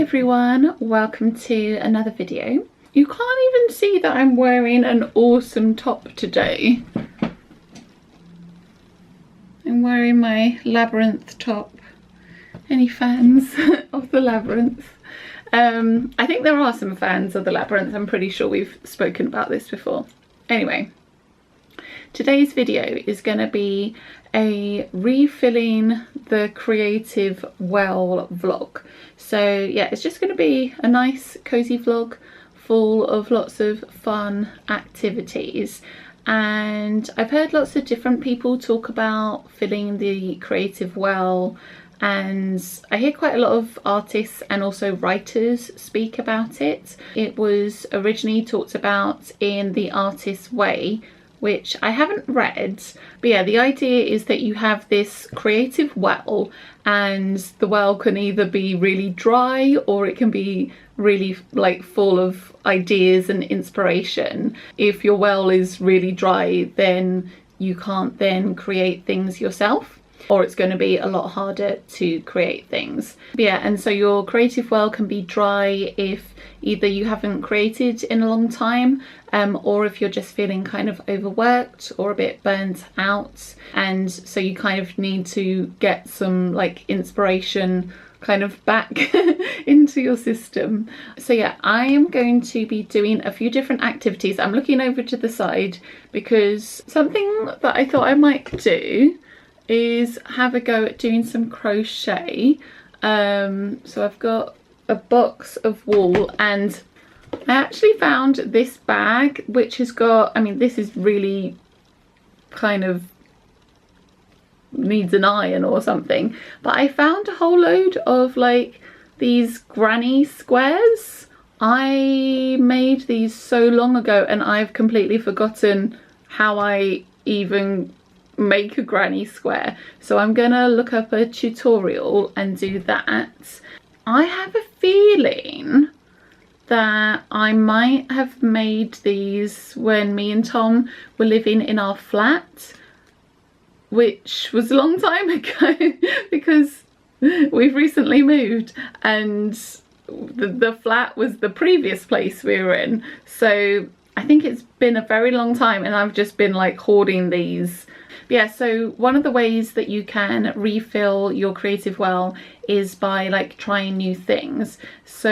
everyone, welcome to another video. You can't even see that I'm wearing an awesome top today. I'm wearing my labyrinth top. Any fans of the labyrinth? I think there are some fans of the labyrinth. I'm pretty sure we've spoken about this before. Anyway, today's video is going to be a refilling the creative well vlog. So yeah, it's just going to be a nice cozy vlog full of lots of fun activities. And I've heard lots of different people talk about filling the creative well, and I hear quite a lot of artists and also writers speak about it. It was originally talked about in The Artist's Way, which I haven't read, but yeah, the idea is that you have this creative well, and the well can either be really dry or it can be really like full of ideas and inspiration. If your well is really dry, then you can't then create things yourself, or it's going to be a lot harder to create things. But yeah, and so your creative well can be dry if either you haven't created in a long time, or if you're just feeling kind of overworked or a bit burnt out, and so you kind of need to get some like inspiration kind of back into your system. So yeah, I am going to be doing a few different activities. I'm looking over to the side because something that I thought I might do is have a go at doing some crochet. So I've got a box of wool, and I actually found this bag which has got, I mean, this is really kind of needs an iron or something, but I found a whole load of like these granny squares. I made these so long ago and I've completely forgotten how I even make a granny square, so I'm gonna look up a tutorial and do that. I have a feeling that I might have made these when me and Tom were living in our flat, which was a long time ago because we've recently moved, and the flat was the previous place we were in. So I think it's been a very long time and I've just been like hoarding these. Yeah, so one of the ways that you can refill your creative well is by like trying new things. So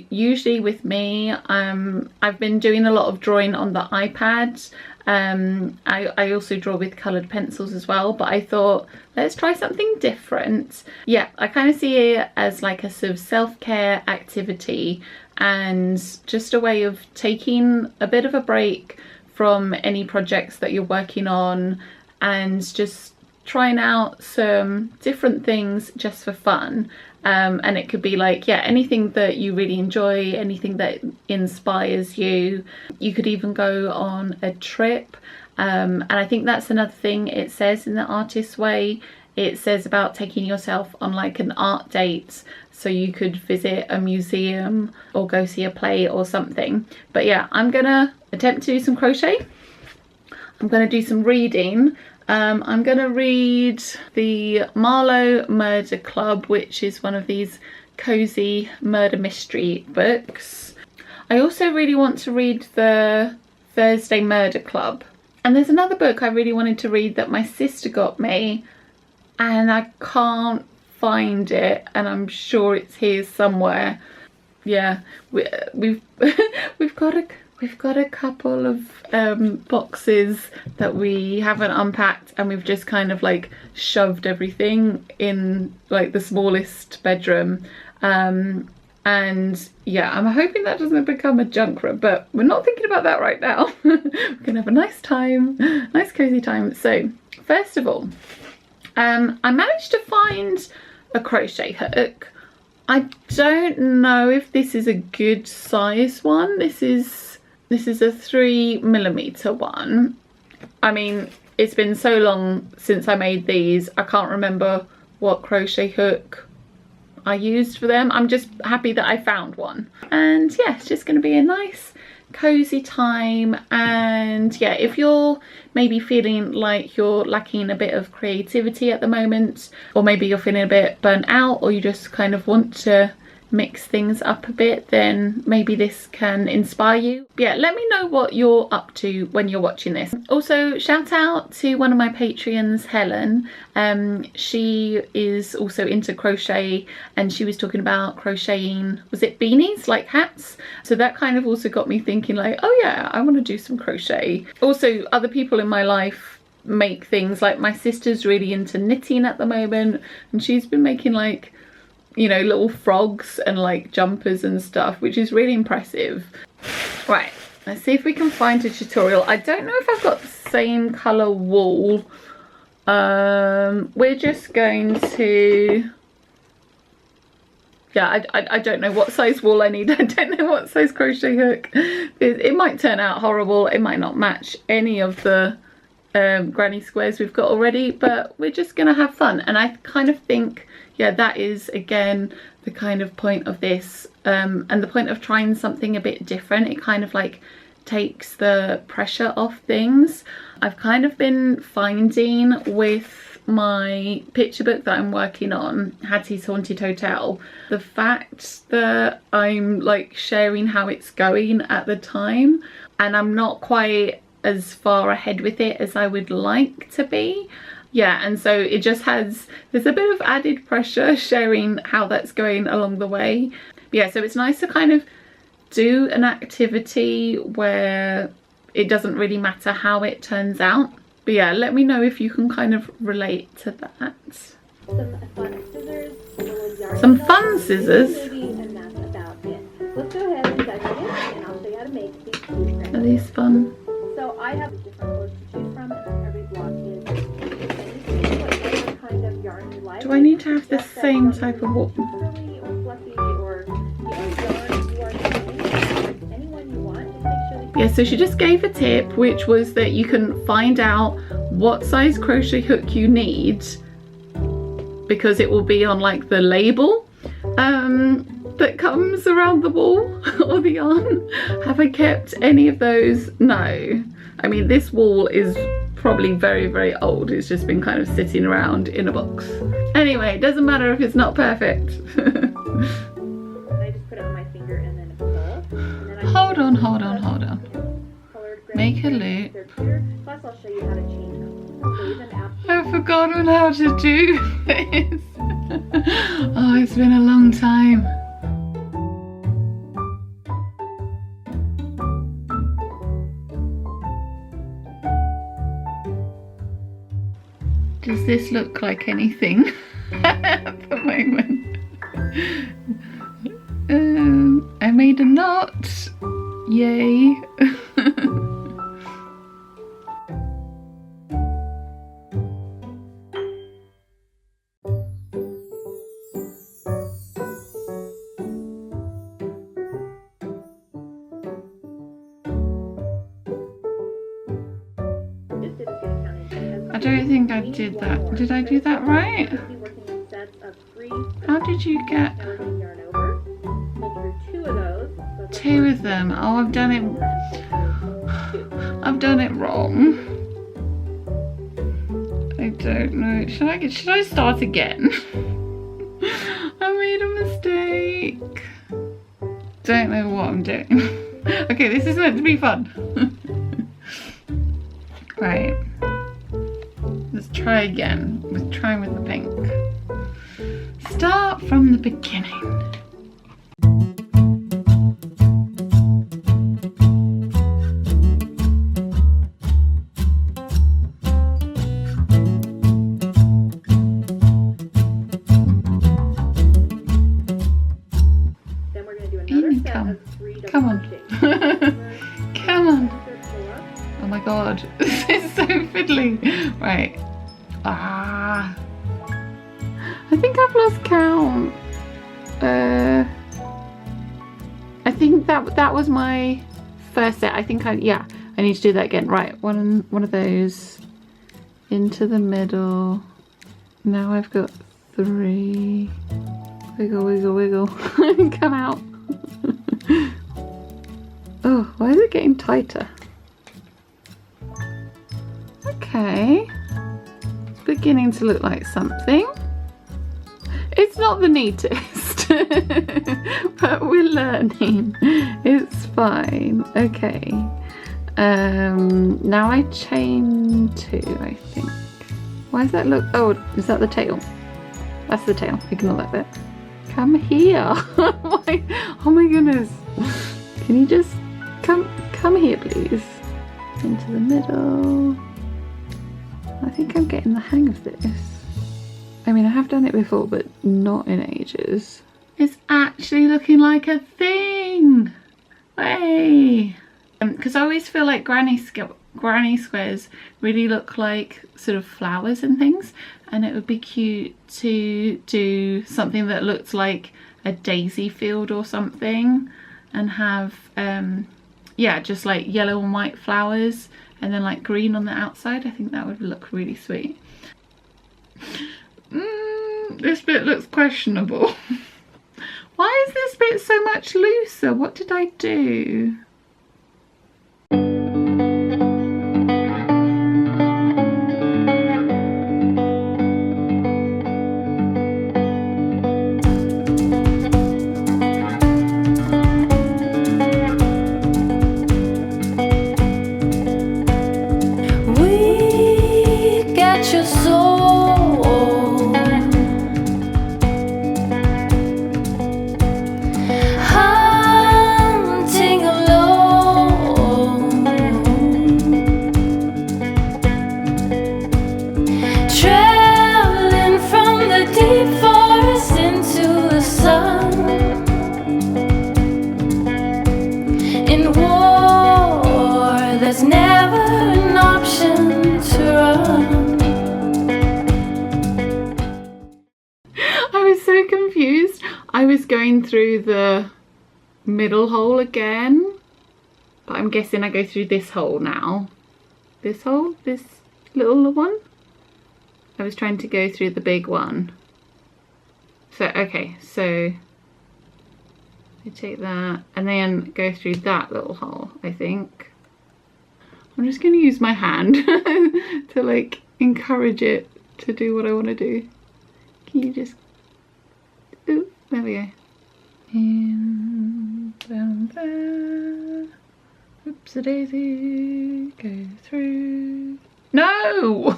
usually with me, I've been doing a lot of drawing on the iPad. I also draw with coloured pencils as well, but I thought let's try something different. Yeah, I kind of see it as like a sort of self-care activity and just a way of taking a bit of a break from any projects that you're working on and just trying out some different things just for fun. And it could be like, yeah, anything that you really enjoy, anything that inspires you. You could even go on a trip. And I think that's another thing it says in The Artist's Way. It says about taking yourself on like an art date. So you could visit a museum or go see a play or something. But yeah, I'm gonna attempt to do some crochet. I'm gonna do some reading. I'm going to read the Marlowe Murder Club, which is one of these cozy murder mystery books. I also really want to read the Thursday Murder Club. And there's another book I really wanted to read that my sister got me, and I can't find it, and I'm sure it's here somewhere. Yeah, we've got a couple of boxes that we haven't unpacked, and we've just kind of like shoved everything in like the smallest bedroom. And yeah, I'm hoping that doesn't become a junk room, but we're not thinking about that right now. We're gonna have a nice time, nice cozy time. So first of all, I managed to find a crochet hook. I don't know if this is a good size one. This is a 3mm one. I mean, it's been so long since I made these, I can't remember what crochet hook I used for them. I'm just happy that I found one. And yeah, it's just going to be a nice cozy time. And yeah, if you're maybe feeling like you're lacking a bit of creativity at the moment, or maybe you're feeling a bit burnt out, or you just kind of want to mix things up a bit, then maybe this can inspire you. Yeah, let me know what you're up to when you're watching this. Also, shout out to one of my Patreons, Helen. She is also into crochet, and she was talking about crocheting, was it beanies, like hats? So that kind of also got me thinking like, oh yeah, I want to do some crochet. Also, other people in my life make things, like my sister's really into knitting at the moment, and she's been making like, you know, little frogs and like jumpers and stuff, which is really impressive. Right, let's see if we can find a tutorial. I don't know if I've got the same colour wool. We're just going to, yeah, I don't know what size wool I need. I don't know what size crochet hook. It might turn out horrible. It might not match any of the granny squares we've got already, but we're just gonna have fun. And I kind of think, yeah, that is again the kind of point of this, and the point of trying something a bit different. It kind of like takes the pressure off things. I've kind of been finding with my picture book that I'm working on, Hattie's Haunted Hotel, the fact that I'm like sharing how it's going at the time, and I'm not quite as far ahead with it as I would like to be. Yeah, and so it just has, there's a bit of added pressure sharing how that's going along the way. But yeah, so it's nice to kind of do an activity where it doesn't really matter how it turns out. But yeah, let me know if you can kind of relate to that. Some fun scissors, some fun scissors. and that's about it. Let's go ahead and dive right in, and I'll show you how to make these two. Are these fun? So I have different colors to choose from, and every block is whatever kind of yarn you like. Do I need to have the same type of wool? Curly or fluffy or yarn you are using, anyone you want. Just make sure that Yeah, so she just gave a tip, which was that you can find out what size crochet hook you need, because it will be on like the label that comes around the wool or the yarn. Have I kept any of those? No. I mean, this wool is probably very, very old. It's just been kind of sitting around in a box. Anyway, it doesn't matter if it's not perfect. I just put it on my finger and then pull. And then I Hold on. Make a loop. Plus, I'll show you how to change them. So even after I've forgotten how to do this. Oh, it's been a long time. Does this look like anything at the moment? I made a knot. Yay. I don't think I did that. Did I do that right? How did you get two of them? Oh, I've done it wrong. I don't know. Should I start again? I made a mistake. Don't know what I'm doing. Okay, this is meant to be fun. Right. Let's try again. Let's try with the pink. Start from the beginning. Then we're going to do another set of 3 double Come on. crochets. Come on. Oh my god, this is so fiddly. Right. Ah. I think I've lost count. I think that was my first set. I think I need to do that again. Right, one of those into the middle. Now I've got 3. Wiggle, wiggle, wiggle. Come out. Oh, why is it getting tighter? Okay, it's beginning to look like something. It's not the neatest. But we're learning. It's fine. Okay. Now I chain 2, I think. Why does that look? Oh, is that the tail? That's the tail. Ignore that bit. Come here. Oh my goodness. Can you just come here, please? Into the middle. I think I'm getting the hang of this. I mean, I have done it before, but not in ages. It's actually looking like a thing. Hey. Because I always feel like granny squares really look like sort of flowers and things, and it would be cute to do something that looks like a daisy field or something, and have yeah, just like yellow and white flowers and then like green on the outside. I think that would look really sweet. This bit looks questionable. Why is this bit so much looser? What did I do? I was going through the middle hole again, but I'm guessing I go through this hole now. This hole? This little one? I was trying to go through the big one. So, okay, so I take that and then go through that little hole, I think. I'm just going to use my hand to like encourage it to do what I want to do. Can you just... Ooh, there we go. In, down there. Oops-a-daisy. Go through. No!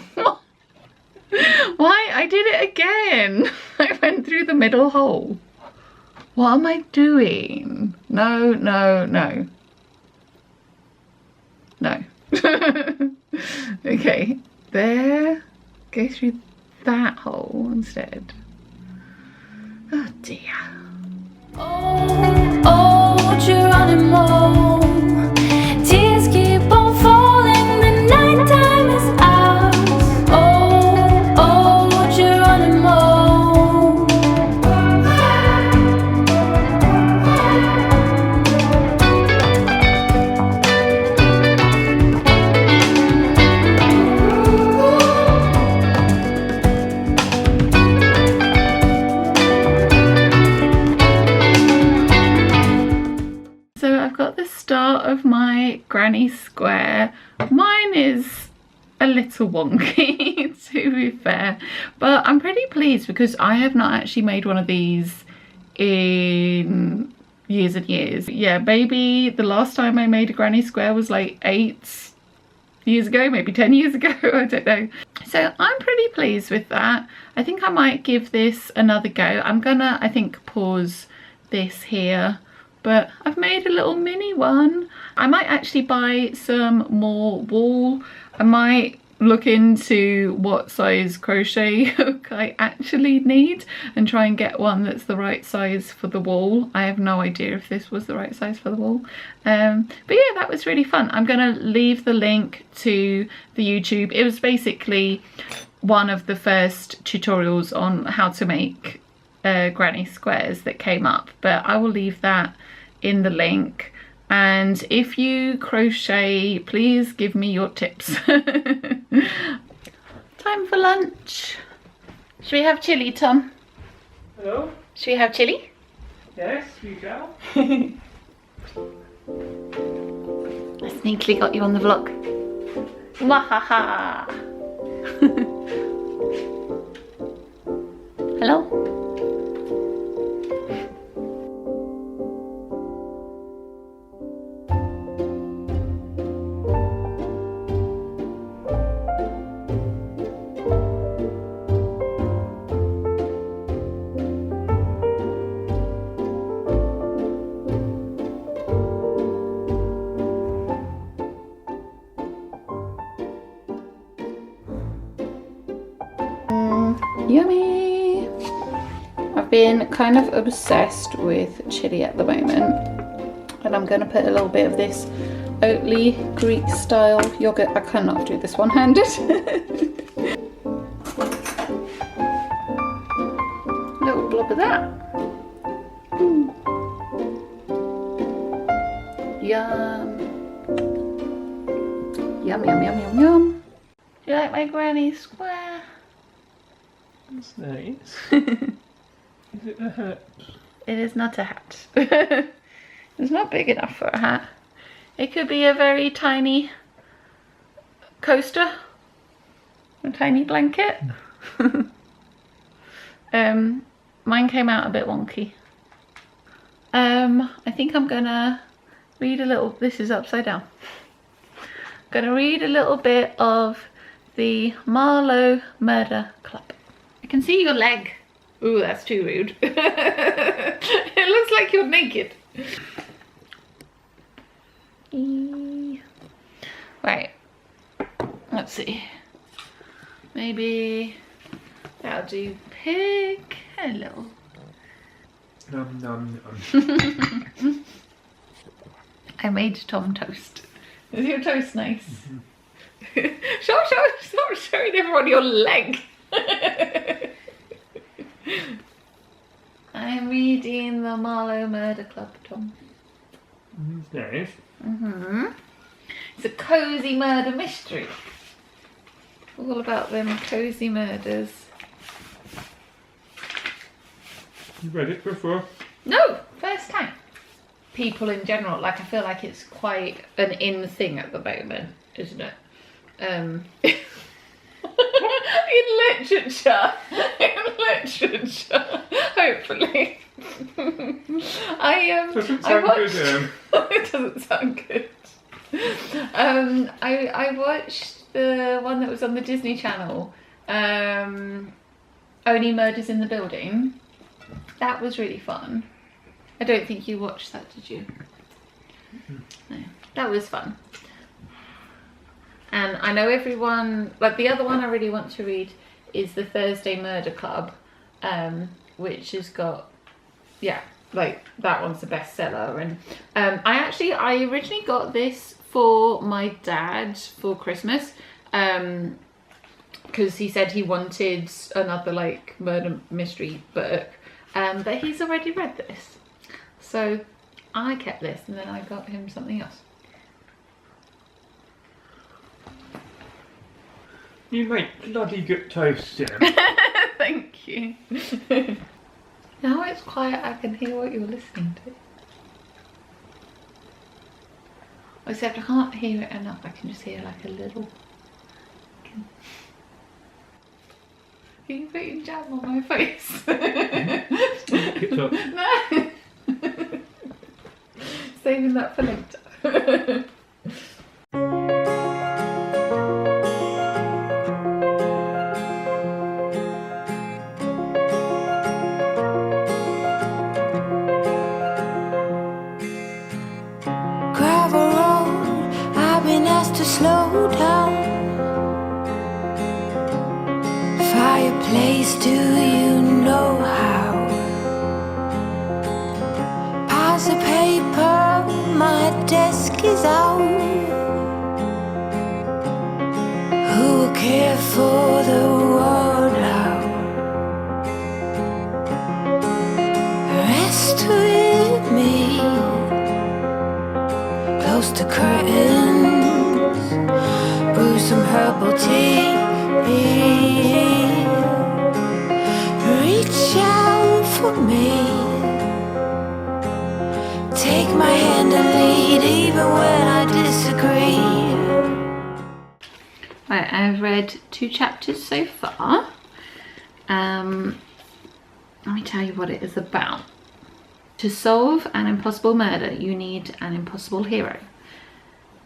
Why? I did it again. I went through the middle hole. What am I doing? No, no, no. No. Okay, there. Go through that hole instead. Oh dear. Oh, oh, Geronimo. Tears keep on falling, the night time is ours. Oh, oh, Geronimo. So I've got the start of my granny square. Mine is a little wonky to be fair, but I'm pretty pleased because I have not actually made one of these in years and years. Yeah, maybe the last time I made a granny square was like 8 years ago, maybe 10 years ago, I don't know. So I'm pretty pleased with that. I think I might give this another go. I'm gonna, I think, pause this here, but I've made a little mini one. I might actually buy some more wool. I might look into what size crochet hook I actually need and try and get one that's the right size for the wool. I have no idea if this was the right size for the wool. But yeah, that was really fun. I'm gonna leave the link to the YouTube. It was basically one of the first tutorials on how to make granny squares that came up, but I will leave that in the link. And if you crochet, please give me your tips. Time for lunch. Should we have chili, Tom? Hello? Should we have chili? Yes, we shall. I sneakily got you on the vlog. Wahaha! Hello? Yummy! I've been kind of obsessed with chili at the moment, and I'm going to put a little bit of this Oatly Greek style yogurt. I cannot do this one-handed. Little blob of that. Yum. Yum, yum, yum, yum, yum. Do you like my granny square? That's nice. Is it a hat? It is not a hat. It's not big enough for a hat. It could be a very tiny coaster. A tiny blanket. Mine came out a bit wonky. I think I'm gonna read a little, this is upside down. I'm gonna read a little bit of the Marlowe Murder Club. I can see your leg. Ooh, that's too rude. It looks like you're naked. Right, let's see. Maybe that'll do. Pig. Hello. Nom nom nom. I made Tom toast. Is your toast nice? Stop showing everyone your leg. I'm reading the Marlowe Murder Club, Tom. It's nice. It's a cosy murder mystery. All about them cosy murders. You read it before? No, first time. People in general, like I feel like it's quite an in thing at the moment, isn't it? In literature, hopefully. Doesn't sound good. It doesn't sound good. I watched the one that was on the Disney Channel, Only Murders in the Building. That was really fun. I don't think you watched that, did you? No, that was fun. And I know everyone, like the other one I really want to read is the Thursday Murder Club, which has got, yeah, like that one's the bestseller. And I originally got this for my dad for Christmas, because he said he wanted another like murder mystery book, but he's already read this. So I kept this and then I got him something else. You make bloody good toast, Jem. Thank you. Now it's quiet, I can hear what you're listening to. Except I can't hear it enough, I can just hear like a little. Are you putting jam on my face? It's up. No. Saving that for later. Gravel road, I've been asked to slow down. Fireplace, do you know how? Piles of paper, my desk is out. Who will care for the world out? Rest with me, close to curtains, brew some herbal tea. Reach out for me, take my hand and lead even when I disagree. Right, I've read 2 chapters so far. Let me tell you what it is about. To solve an impossible murder, you need an impossible hero.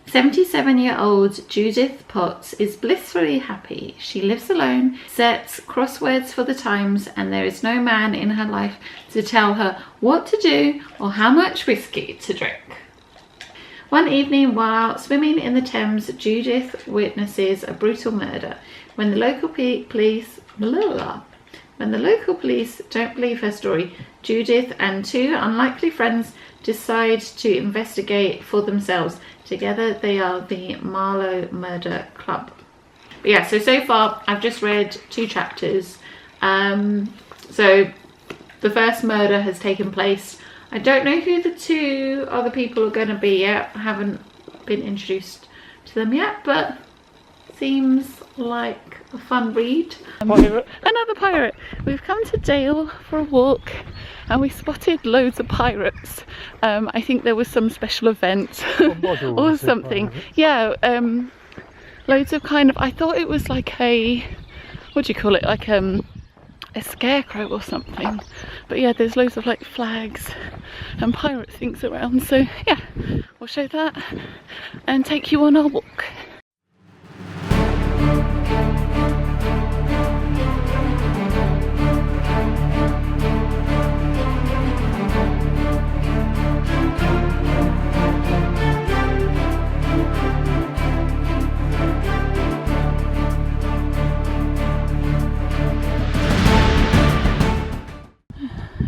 77-year-old Judith Potts is blissfully happy. She lives alone, sets crosswords for the Times, and there is no man in her life to tell her what to do or how much whiskey to drink. One evening while swimming in the Thames, Judith witnesses a brutal murder. When the local police When the local police don't believe her story, Judith and two unlikely friends decide to investigate for themselves. Together they are the Marlowe Murder Club. But yeah, so far I've just read 2 chapters. So the first murder has taken place. I don't know who the 2 other people are going to be yet. I haven't been introduced to them yet, but seems like a fun read. Another pirate. We've come to Dale for a walk and we spotted loads of pirates. I think there was some special event or something. Yeah, loads of kind of, I thought it was like a, what do you call it, like a scarecrow or something. But yeah, there's loads of like flags and pirate things around. So yeah, we'll show that and take you on our walk.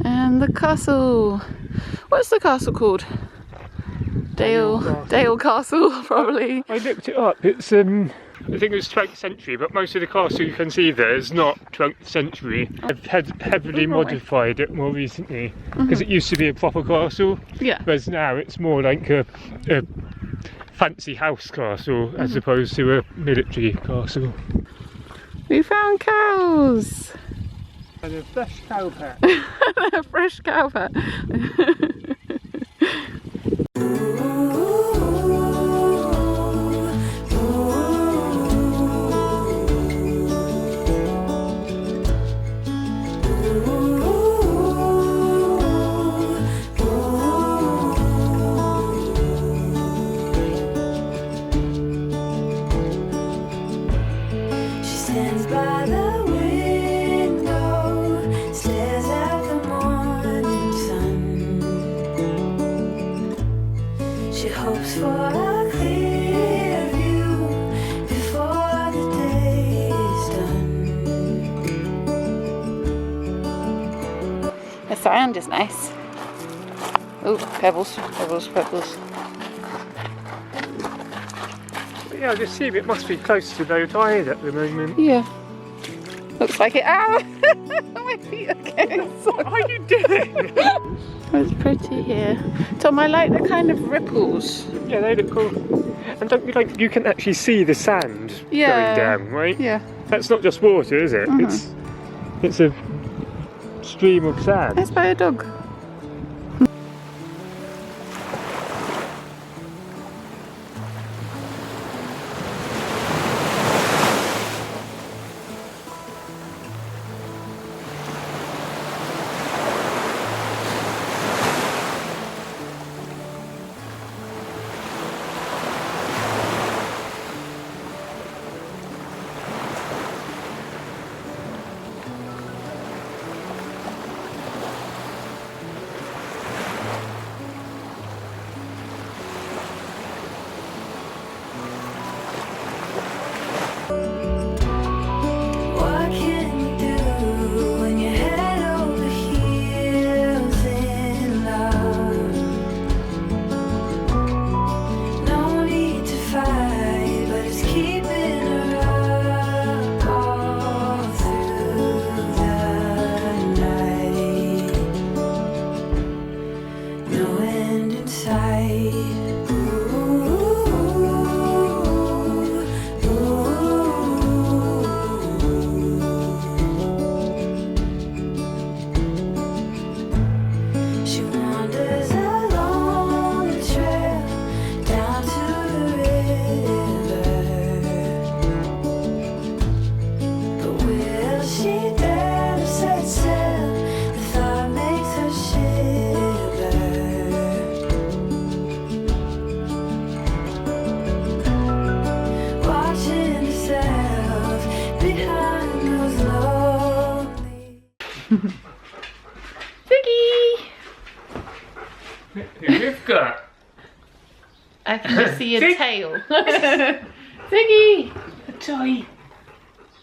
And the castle. What's the castle called? Dale Castle, probably. I looked it up. It's I think it was 12th century, but most of the castle you can see there is not 12th century. I've heavily modified it more recently because it used to be a proper castle. Yeah. Whereas now it's more like a fancy house castle as opposed to a military castle. We found cows. And a fresh cow pat. A fresh cow pat. She stands by the window, stares at the morning sun. She hopes for a clear view before the day is done. The sound is nice. Oh, pebbles, pebbles, pebbles. Yeah, the sea bit must be close to low tide at the moment. Yeah. Looks like it. Ow! My feet are getting What are you doing? It's pretty here. Tom, I like the kind of ripples. Yeah, they look cool. And don't you like, you can actually see the sand Yeah. going down, right? Yeah. That's not just water, is it? It's a stream of sand. Let's buy a dog. What can you do when you're head over heels in love? No need to fight, but it's keeping her up all through the night. No end in sight. She wanders along the trail down to the river, but will she dare to set sail? The thought makes her shiver. Watching herself behind those lonely. Ziggy! Who you've got? I can just see your tail. Ziggy! A toy.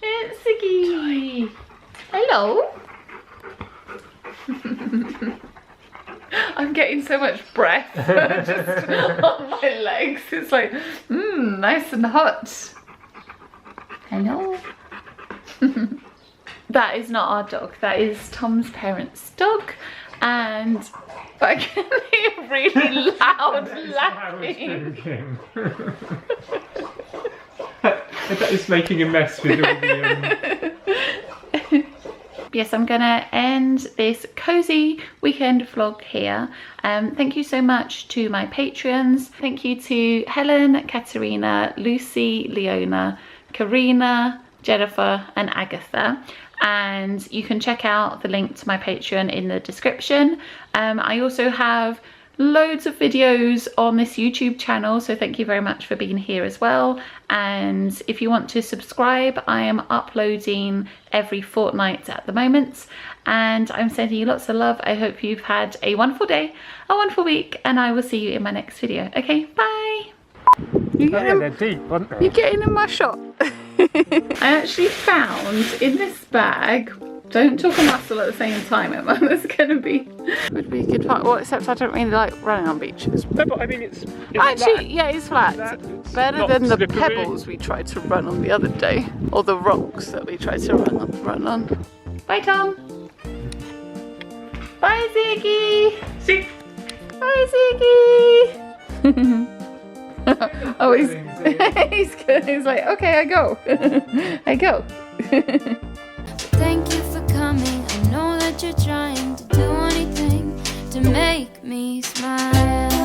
It's Ziggy! Hello. I'm getting so much breath just on my legs. It's like, nice and hot. Hello. That is not our dog. That is Tom's parents' dog. And I can hear really loud laughing. That is making a mess with all the Yes, I'm gonna end this cozy weekend vlog here. Thank you so much to my Patreons. Thank you to Helen, Katerina, Lucy, Leona, Karina, Jennifer and Agatha. And you can check out the link to my Patreon in the description. I also have loads of videos on this YouTube channel, so thank you very much for being here as well. And if you want to subscribe, I am uploading every fortnight at the moment, and I'm sending you lots of love. I hope you've had a wonderful day, a wonderful week, and I will see you in my next video. Okay, bye. they're deep, aren't they? You're getting in my shot. I actually found in this bag, don't talk and muscle at the same time, Emma. That's gonna be, would be a good fun. Well, except I don't really like running on beaches. No, but I mean it's Actually, flat. yeah, it's flat. It's Better not than the slippery. pebbles we tried to run on the other day, or the rocks that we tried to run on. Bye, Tom. Bye, Ziggy. See? Bye, Ziggy. Oh, he's good. He's like, okay, I go. I go. Thank you for coming. I know that you're trying to do anything to make me smile.